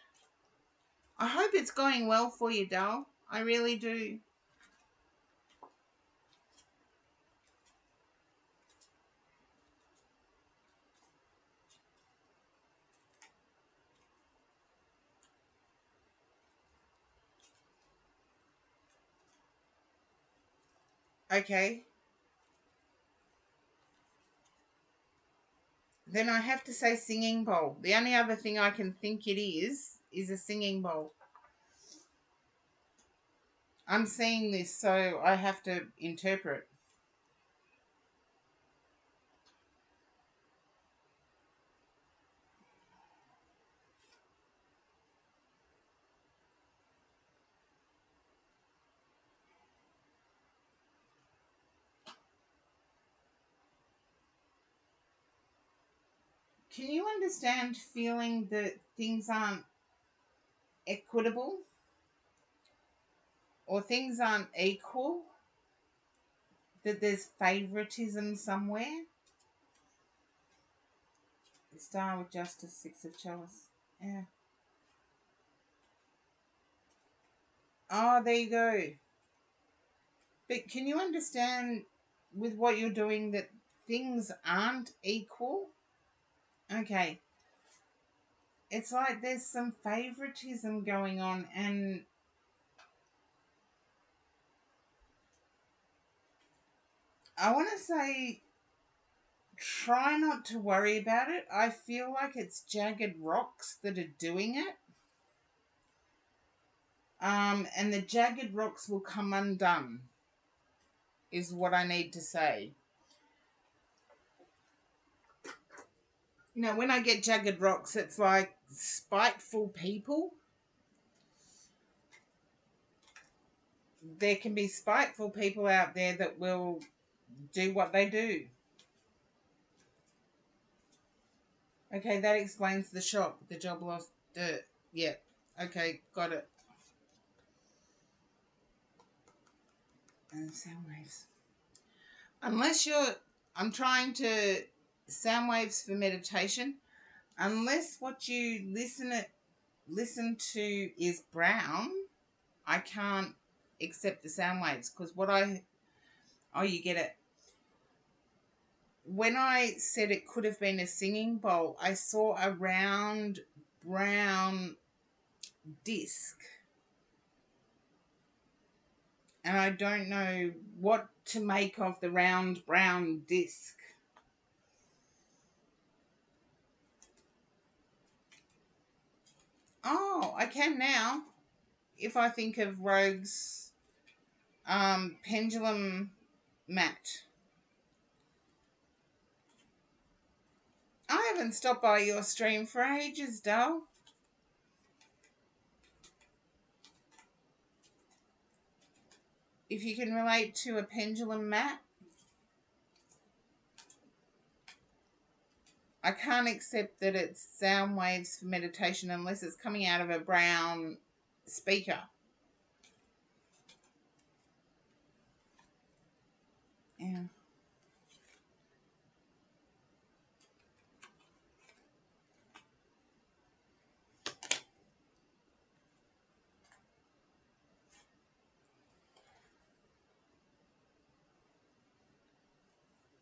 I hope it's going well for you, doll. I really do. Okay. Then I have to say singing bowl. The only other thing I can think it is a singing bowl. I'm seeing this, so I have to interpret. Can you understand feeling that things aren't equitable or things aren't equal? That there's favoritism somewhere? Star with Justice, Six of Chalice. Yeah. Oh, there you go. But can you understand with what you're doing that things aren't equal? Okay. It's like there's some favoritism going on, and I want to say try not to worry about it. I feel like it's Jagged Rocks that are doing it. And the Jagged Rocks will come undone, is what I need to say. When I get Jagged Rocks, it's like spiteful people. There can be spiteful people out there that will do what they do. Okay, that explains the shock, the job loss, yeah. Okay, got it. And sound waves. Unless I'm trying to sound waves for meditation. Unless what you listen to is brown, I can't accept the sound waves because you get it. When I said it could have been a singing bowl, I saw a round brown disc, and I don't know what to make of the round brown disc. Oh, I can now. If I think of Rogue's pendulum mat. I haven't stopped by your stream for ages, doll. If you can relate to a pendulum mat, I can't accept that it's sound waves for meditation unless it's coming out of a brown speaker. Yeah.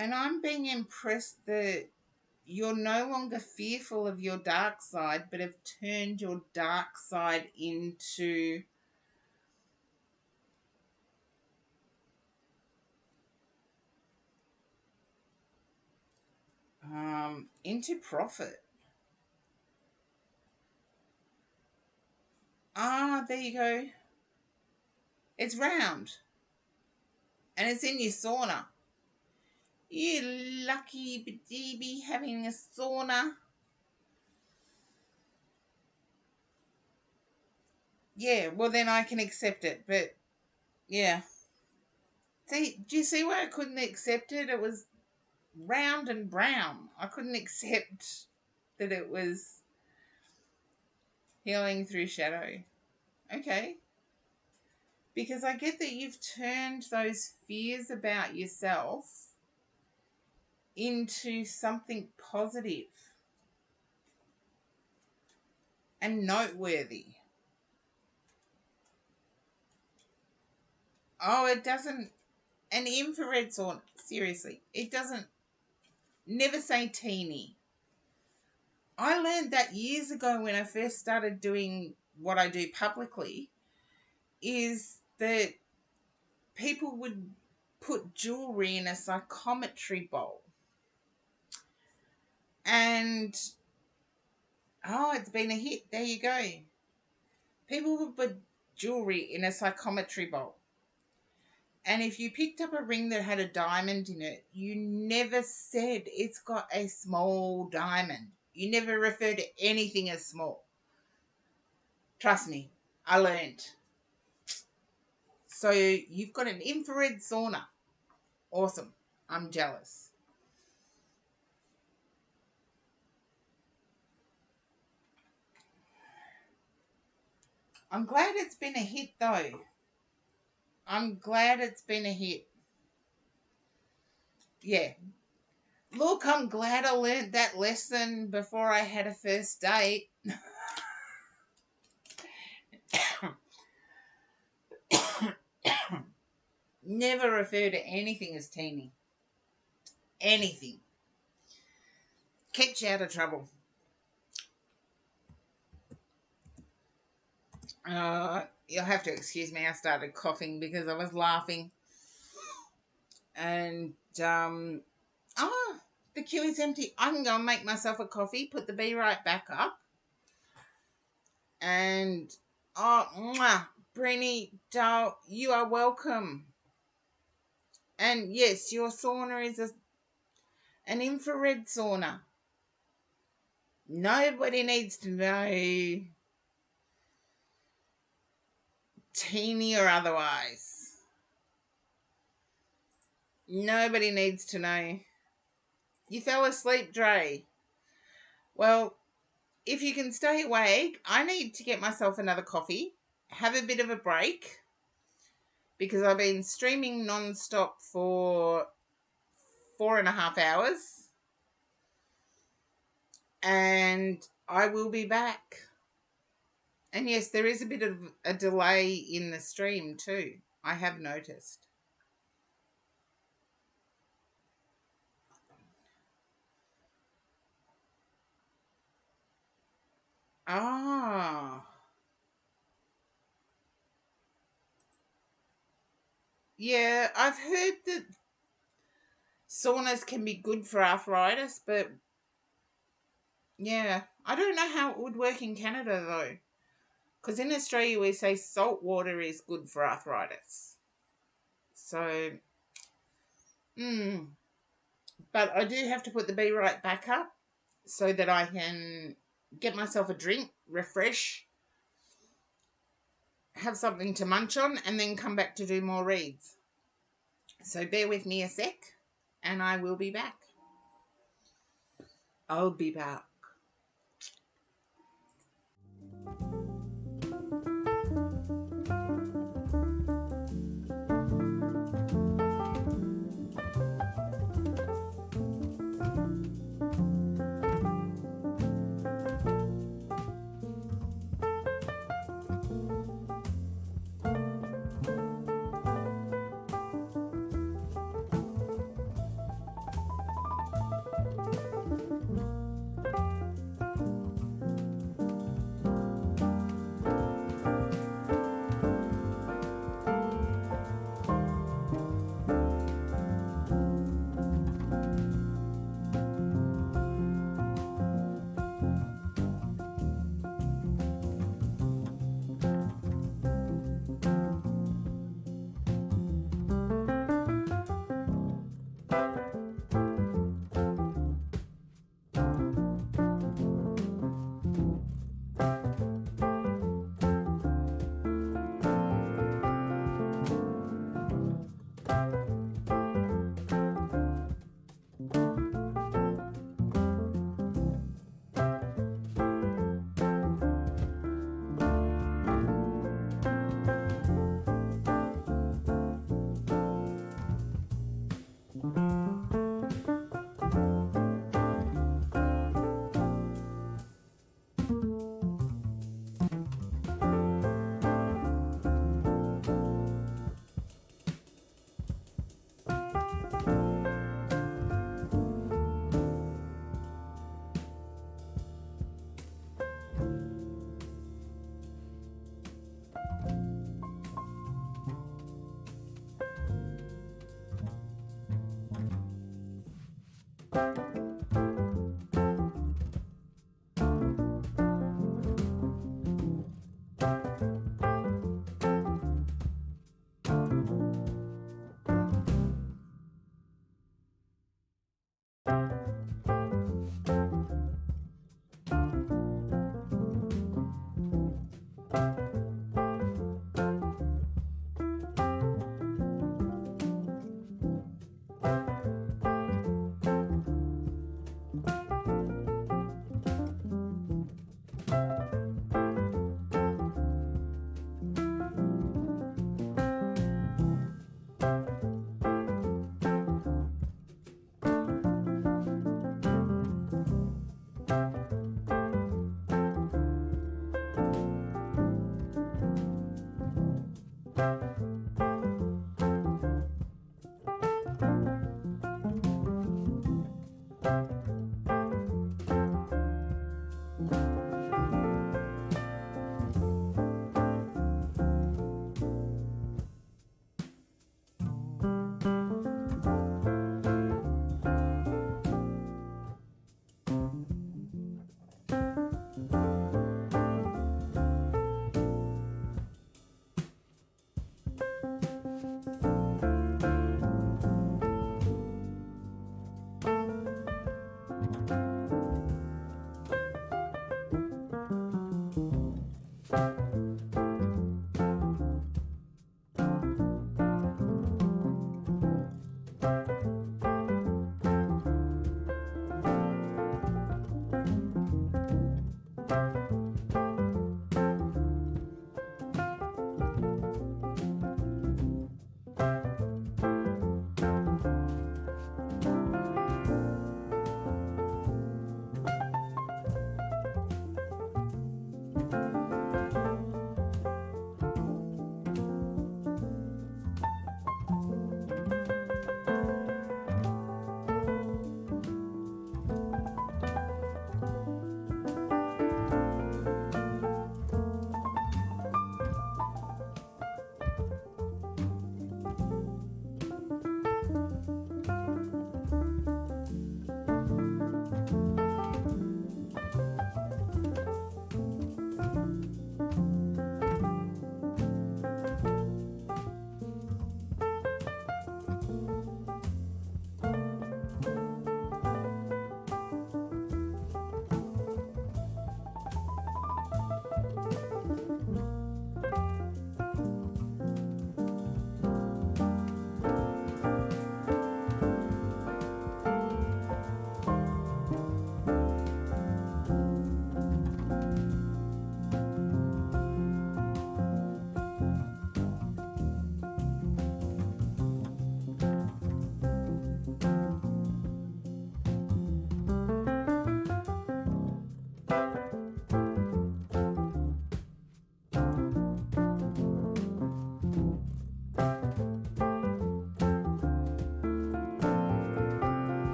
And I'm being impressed that you're no longer fearful of your dark side, but have turned your dark side into profit. Ah, there you go. It's round. And it's in your sauna. You lucky baby having a sauna. Yeah, well then I can accept it, but yeah. See, do you see why I couldn't accept it? It was round and brown. I couldn't accept that it was healing through shadow. Okay. Because I get that you've turned those fears about yourself into something positive and noteworthy. Oh, it doesn't. An infrared sauna, seriously, it doesn't. Never say teeny. I learned that years ago when I first started doing what I do publicly, is that people would put jewelry in a psychometry bowl. And, oh, it's been a hit. There you go. People would put jewelry in a psychometry bowl. And if you picked up a ring that had a diamond in it, you never said it's got a small diamond. You never refer to anything as small. Trust me, I learned. So you've got an infrared sauna. Awesome. I'm jealous. I'm glad it's been a hit though. I'm glad it's been a hit. Yeah. Look, I'm glad I learnt that lesson before I had a first date. Never refer to anything as teeny. Anything. Keeps you out of trouble. You'll have to excuse me. I started coughing because I was laughing. And, the queue is empty. I can go and make myself a coffee, put the Be Right back up. And, Brenny, doll, you are welcome. And yes, your sauna is an infrared sauna. Nobody needs to know, teeny or otherwise. Nobody needs to know. You fell asleep, Dre. Well, if you can stay awake, I need to get myself another coffee, have a bit of a break, because I've been streaming non-stop for 4.5 hours. And I will be back. And yes, there is a bit of a delay in the stream too. I have noticed. Yeah, I've heard that saunas can be good for arthritis, but yeah, I don't know how it would work in Canada though. Because in Australia we say salt water is good for arthritis. So, but I do have to put the Be Right back up so that I can get myself a drink, refresh, have something to munch on, and then come back to do more reads. So bear with me a sec, and I will be back. I'll be back.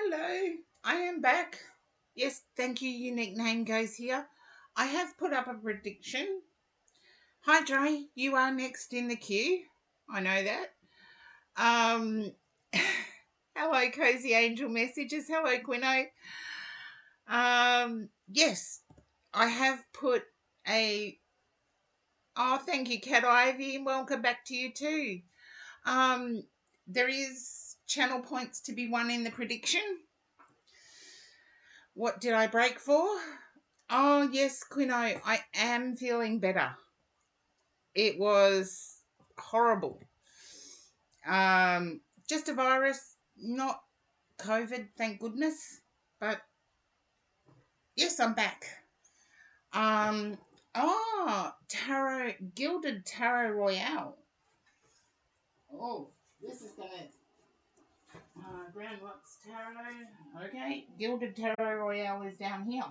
Hello, I am back. Yes, thank you. Unique name goes here. I have put up a prediction. Hi, Dre. You are next in the queue. I know that. Um, hello, Cozy Angel Messages. Hello, Quino. Yes, I have put a. Oh, thank you, Cat Ivy. Welcome back to you too. Um, there is channel points to be won in the prediction. What did I break for? Oh, yes, Quino, I am feeling better. It was horrible. Just a virus, not COVID, thank goodness. But yes, I'm back. Tarot, Gilded Tarot Royale. Oh, this is gonna Grand Rocks Tarot. Okay, Gilded Tarot Royale is down here.